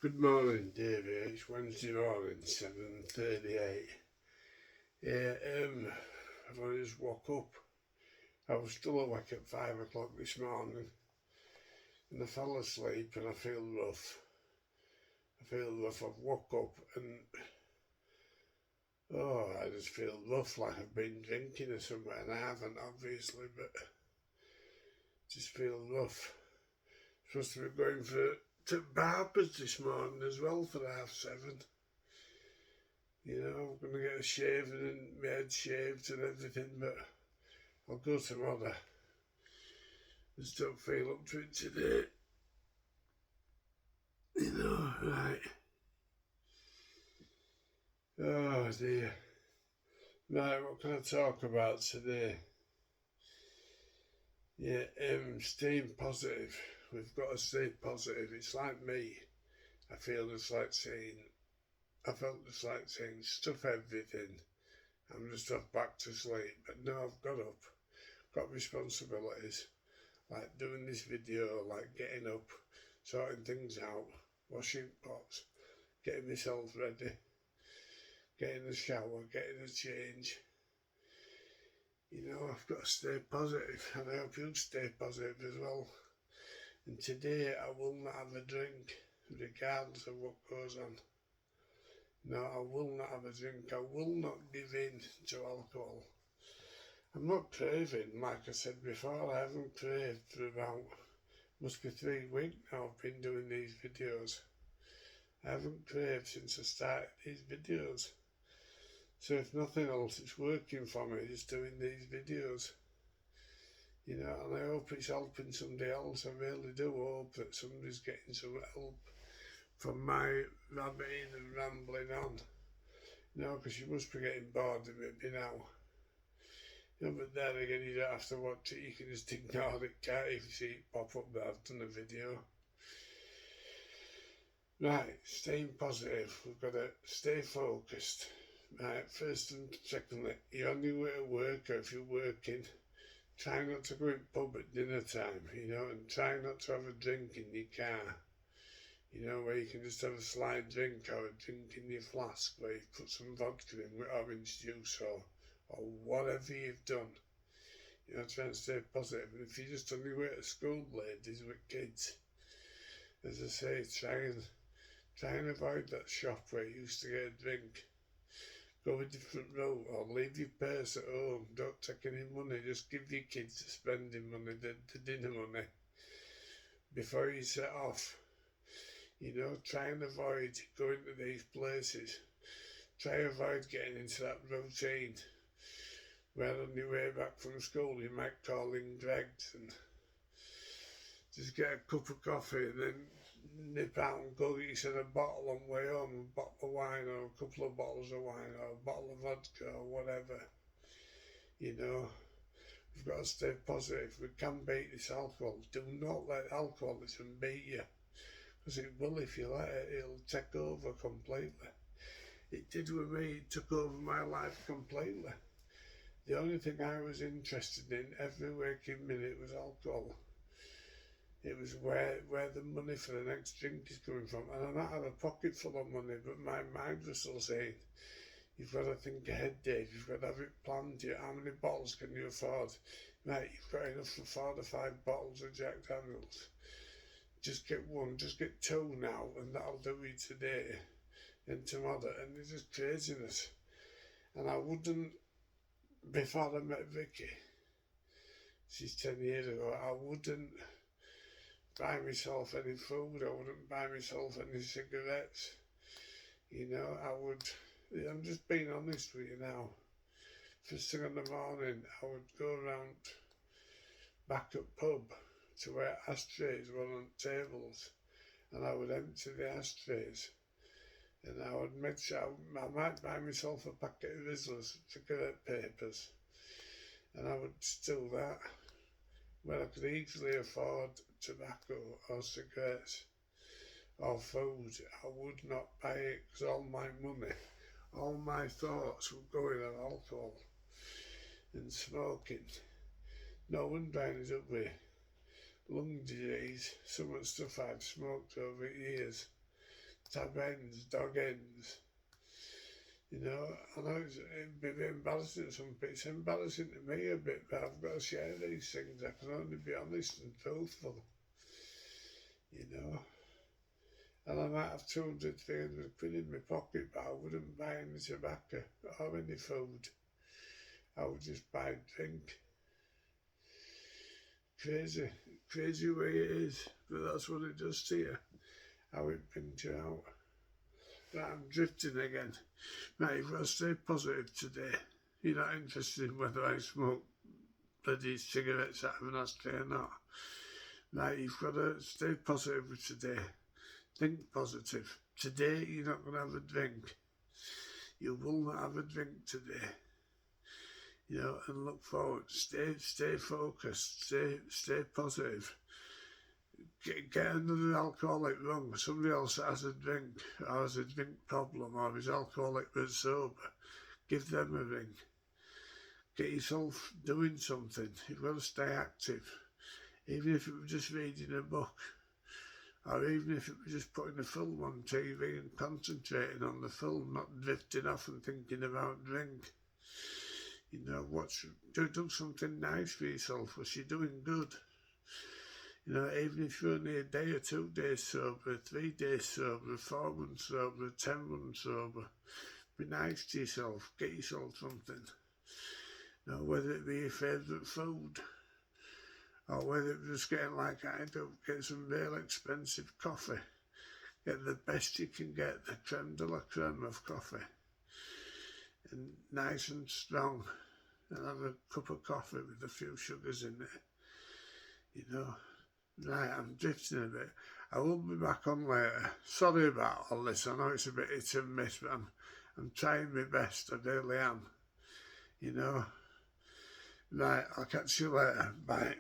Good morning, David. It's Wednesday morning, 7:38. Yeah, I've only just woke up. I was still awake at 5 o'clock this morning, and I fell asleep and I feel rough. I've woke up and, I just feel rough, like I've been drinking or something, and I haven't, obviously, but just feel rough. Supposed to be going to barbers this morning as well for 7:30. I'm going to get a shave and my head shaved and everything, but I'll go tomorrow. Just don't feel up to it today. Right. Oh dear. Right, what can I talk about today? Yeah, staying positive. We've got to stay positive. It's like me. I felt just like saying, stuff everything. I'm just off back to sleep. But no, I've got up. Got responsibilities. Like doing this video, like getting up, sorting things out, washing pots, getting myself ready, getting a shower, getting a change. I've got to stay positive, and I hope you stay positive as well. And today I will not have a drink, regardless of what goes on. No, I will not have a drink. I will not give in to alcohol. I'm not craving, like I said before. I haven't craved for about, must be 3 weeks now I've been doing these videos. I haven't craved since I started these videos. So if nothing else, it's working for me, just doing these videos. And I hope it's helping somebody else. I really do hope that somebody's getting some help from my rabbiting and rambling on. Because you must be getting bored of it by now. But then again, you don't have to watch it, you can just ignore it, can't you? If you see it pop up that I've done a video. Right, staying positive. We've got to stay focused. Right, first and secondly, you're on your way to work, or if you're working, try not to go in pub at dinner time, and try not to have a drink in your car. Where you can just have a slight drink or a drink in your flask where you've put some vodka in with orange juice or whatever you've done. Try and stay positive. And if you're just on your way to school, ladies with kids, as I say, try and avoid that shop where you used to get a drink. Go a different route or leave your purse at home. Don't take any money. Just give your kids the spending money, the dinner money, before you set off. Try and avoid going to these places. Try and avoid getting into that routine where on your way back from school you might call in Greggs and just get a cup of coffee and then nip out and go get yourself a bottle on the way home, a bottle of wine or a couple of bottles of wine or a bottle of vodka or whatever. We've got to stay positive. We can beat this alcohol. Do not let alcoholism beat you, because it will. If you let it, it'll take over completely. It did with me. It took over my life completely. The only thing I was interested in every waking minute was alcohol. It was where the money for the next drink is coming from. And I might have a pocket full of money, but my mind was still saying, you've got to think ahead, Dave. You've got to have it planned. How many bottles can you afford? Right, you've got enough for 4 to 5 bottles of Jack Daniels. Just get 1, just get 2 now, and that'll do you today and tomorrow. And it's just craziness. And I wouldn't, before I met Vicky, she's 10 years ago, I wouldn't buy myself any food, I wouldn't buy myself any cigarettes. I'm just being honest with you now. First thing in the morning, I would go around back at pub to where ashtrays were on tables, and I would empty the ashtrays, and I would make sure I might buy myself a packet of Rizzlers, cigarette papers, and I would steal that when I could easily afford tobacco or cigarettes or food. I would not buy it, because all my money, all my thoughts were going on alcohol and smoking. No wonder I ended up with lung disease, some of the stuff I've smoked over years. to have hens, dog hens. You know, I know it'd be a bit embarrassing to some people. It's embarrassing to me a bit, but I've got to share these things. I can only be honest and truthful. You know. And I might have 200, 300 quid in my pocket, but I wouldn't buy any tobacco or any food. I would just buy drink. Crazy way it is, but that's what it does to you. How it brings you out. Right, I'm drifting again. Right, you've got to stay positive today. You're not interested in whether I smoke bloody cigarettes out of an ashtray or not. Right, you've got to stay positive with today. Think positive. Today you're not going to have a drink. You will not have a drink today. You know, and look forward. Stay focused. Stay positive. Get another alcoholic wrong. Somebody else has a drink or has a drink problem or is alcoholic but sober. Give them a ring. Get yourself doing something. You've got to stay active. Even if it was just reading a book, or even if it was just putting a film on TV and concentrating on the film, not drifting off and thinking about drink. You know, do something nice for yourself, because you're doing good. You know, even if you're only a day or 2 days sober, 3 days sober, 4 months sober, 10 months sober, be nice to yourself, get yourself something. You know, whether it be your favourite food, or whether it was getting like I do, get some real expensive coffee. Get the best you can get, the creme de la creme of coffee. And nice and strong. And have a cup of coffee with a few sugars in it. You know. Right, I'm drifting a bit. I will be back on later. Sorry about all this. I know it's a bit hit and miss, but I'm trying my best. I really am. You know. Right, I'll catch you later. Bye.